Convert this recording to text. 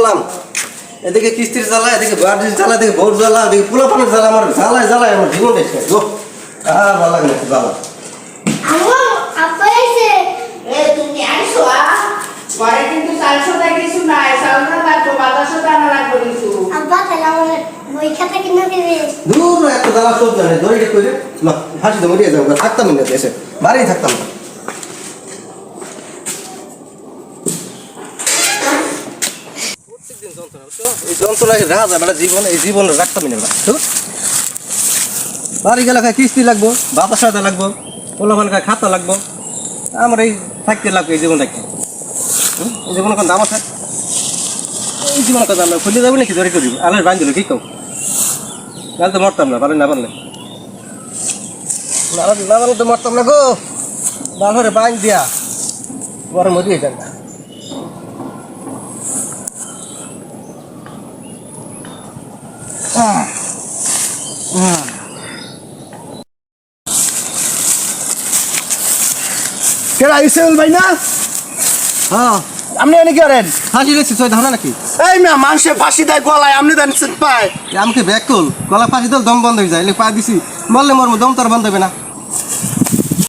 করলাম এদিকে কিস্তির জ্বালা এদিকে বাড়ির জ্বালা এদিকে ভোট জ্বালা এদিকে পোলাপানের জ্বালা আমার জ্বালায় জ্বালায় আমার জীবন দেখছে গো আর ভালো লাগে না জ্বালা তুমি আইসো ঘরে কিন্তু চালশো কিছু নাই চালটা লাগবো বাতাসও টানা লাগবো কিছু আব্বা তাহলে আমার বই খাতা কিনে দেবে দূর একটা জ্বালা সব জানে দড়িটা করে না ফাঁসি তো মরিয়ে যাবো থাকতাম না দেশে বাড়ি থাকতাম না এই যন্ত্রণাকে রাখা যাবে না জীবন এই জীবন রাখতামই না বাড়ি গেলে কিস্তি লাগবো বাতাস সাথে লাগবো পোলাপান খাতা লাগবো আমার এই থাকতে লাগবে এই জীবন থাকতে এই জীবন এখন দাম আছে এই জীবন কথা আমরা খুলে যাবো নাকি জড়িত দিব আলো বাঁধ দিল কি কও তাহলে তো মরতাম না পারলে না পারলে না পারলে তো মরতাম না গো বাঘরে বাঁধ দিয়া বড় মরিয়ে যান না কেডা ইসেল ভাই না হ্যাঁ আপনি এনে কি করেন ফাঁসি লেছি ছয় ধারণা নাকি এই মিয়া মানুষে ফাঁসি দেয় গলায় আপনি দেন পায় আমাকে ব্যাক কল গলা ফাঁসি দিল দম বন্ধ হয়ে যায় পা দিছি মরলে মরবো দম তোর বন্ধ হবে না